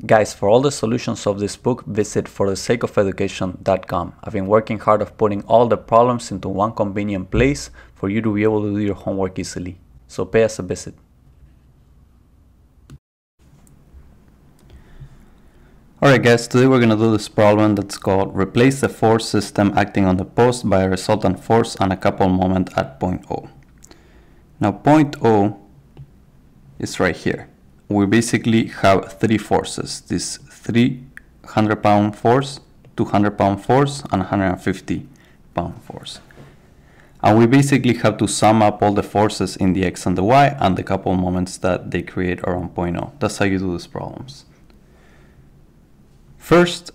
Guys, for all the solutions of this book, visit forthesakeofeducation.com. I've been working hard of putting all the problems into one convenient place for you to be able to do your homework easily. So pay us a visit. Alright guys, today we're going to do this problem that's called replace the force system acting on the post by a resultant force and a couple moment at point O. Now point O is right here. We basically have three forces, this 300-pound force, 200-pound force, and 150-pound force. And we basically have to sum up all the forces in the X and the Y and the couple moments that they create around point O. That's how you do these problems. First,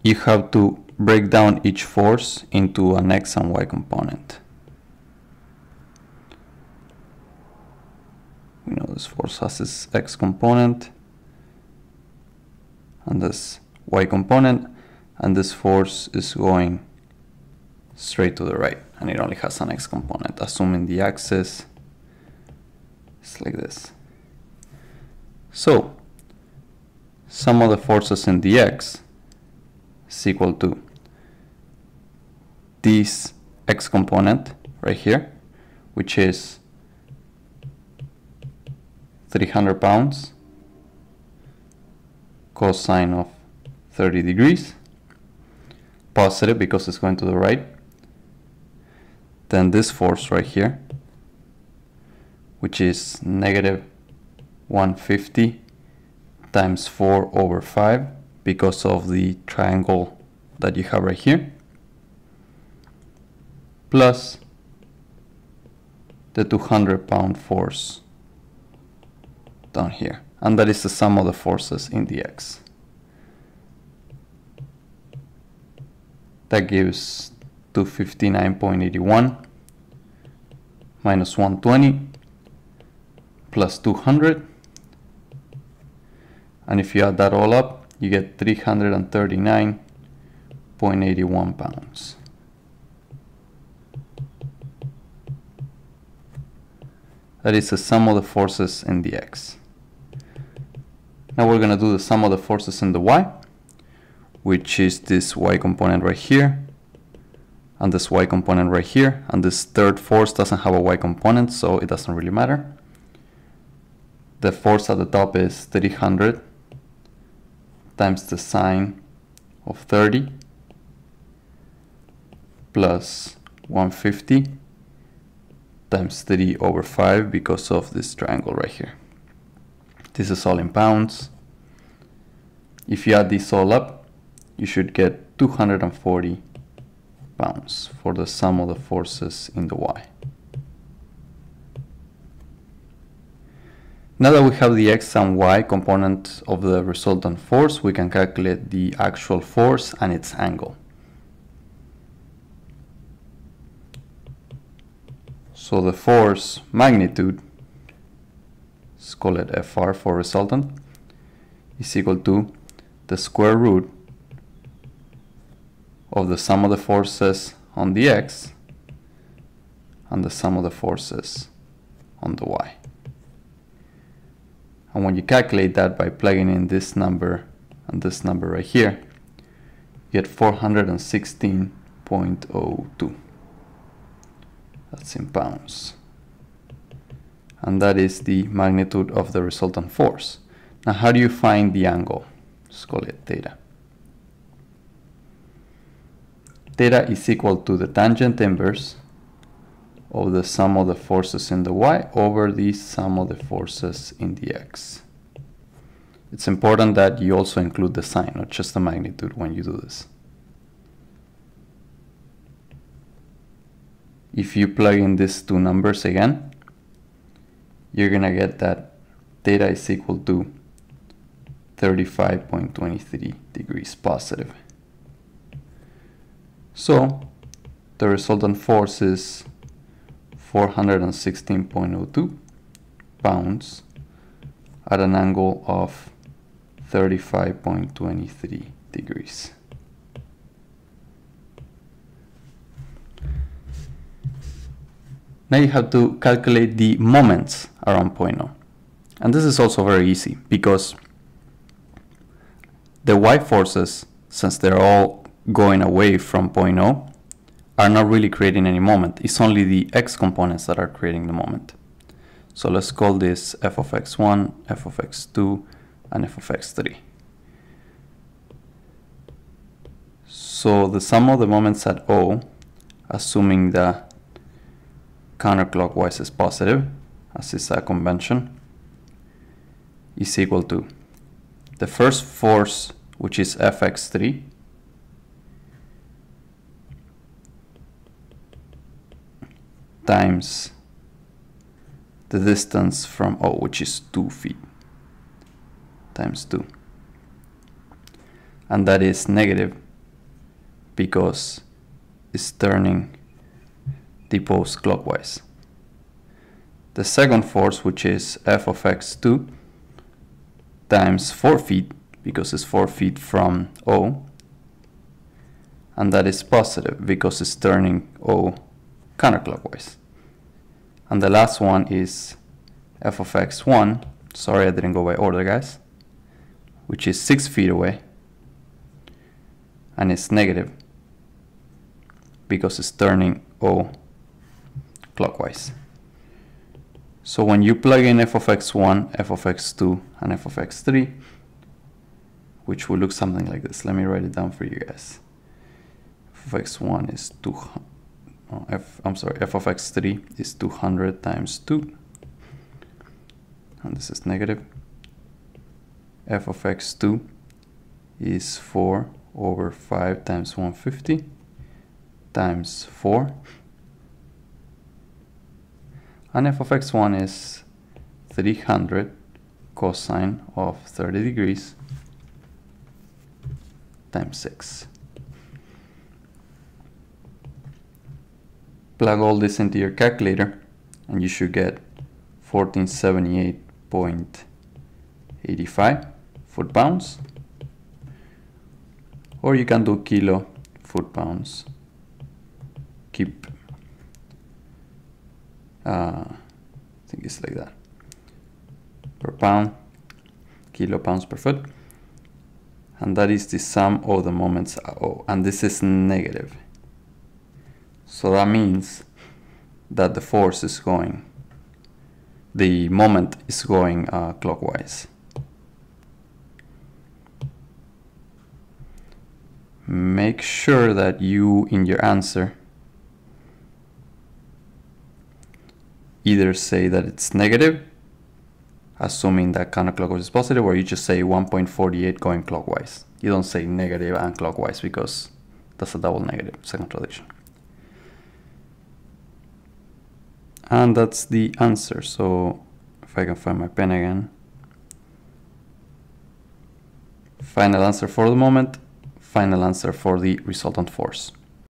you have to break down each force into an X and Y component. We know this force has this X component and this Y component, and this force is going straight to the right, and it only has an X component, assuming the axis is like this. So, sum of the forces in the X is equal to this X component right here, which is 300 pounds cosine of 30 degrees, positive because it's going to the right. Then this force right here, which is negative 150 times 4 over 5 because of the triangle that you have right here, plus the 200-pound force down here, and that is the sum of the forces in the X. That gives 259.81 minus 120 plus 200, and if you add that all up, you get 339.81 pounds. That is the sum of the forces in the X. Now we're going to do the sum of the forces in the Y, which is this Y component right here, and this Y component right here, and this third force doesn't have a Y component, so it doesn't really matter. The force at the top is 300 times the sine of 30 plus 150 times 3 over 5 because of this triangle right here. This is all in pounds. If you add this all up, you should get 240 pounds for the sum of the forces in the Y. Now that we have the X and Y component of the resultant force, we can calculate the actual force and its angle. So the force magnitude, let's call it FR for resultant, is equal to the square root of the sum of the forces on the X and the sum of the forces on the Y. And when you calculate that by plugging in this number and this number right here, you get 416.02. That's in pounds. And that is the magnitude of the resultant force. Now how do you find the angle? Let's call it theta. Theta is equal to the tangent inverse of the sum of the forces in the Y over the sum of the forces in the X. It's important that you also include the sign, not just the magnitude when you do this. If you plug in these two numbers again, you're gonna get that theta is equal to 35.23 degrees positive. So the resultant force is 416.02 pounds at an angle of 35.23 degrees. Now you have to calculate the moments around point O. And this is also very easy because the y forces, since they're all going away from point O, are not really creating any moment. It's only the x components that are creating the moment. So let's call this f of x1, f of x2, and f of x3. So the sum of the moments at O, assuming that counterclockwise is positive, as is a convention, is equal to the first force, which is fx3, times the distance from O, which is 2 feet, times 2. And that is negative because it's turning the post clockwise. The second force, which is f of x2, times 4 feet, because it's 4 feet from O, and that is positive because it's turning O counterclockwise. And the last one is f of x1, sorry I didn't go by order guys, which is 6 feet away, and it's negative because it's turning O clockwise. So when you plug in f of x1, f of x2, and f of x3, which will look something like this, let me write it down for you guys. F of x1 is f of x3 is 200 times 2, and this is negative. F of x2 is 4 over 5 times 150 times 4, and f of x1 is 300 cosine of 30 degrees times 6. Plug all this into your calculator and you should get 1478.85 foot-pounds, or you can do kilo foot-pounds. Keep I think it's like that, per pound, kilo-pounds per foot, and that is the sum of the moments at O, and this is negative. So that means that the force is going, the moment is going clockwise. Make sure that you, in your answer, either say that it's negative, assuming that counterclockwise is positive, or you just say 1.48 going clockwise. You don't say negative and clockwise because that's a double negative, it's a contradiction. And that's the answer. So if I can find my pen again. Final answer for the moment, final answer for the resultant force.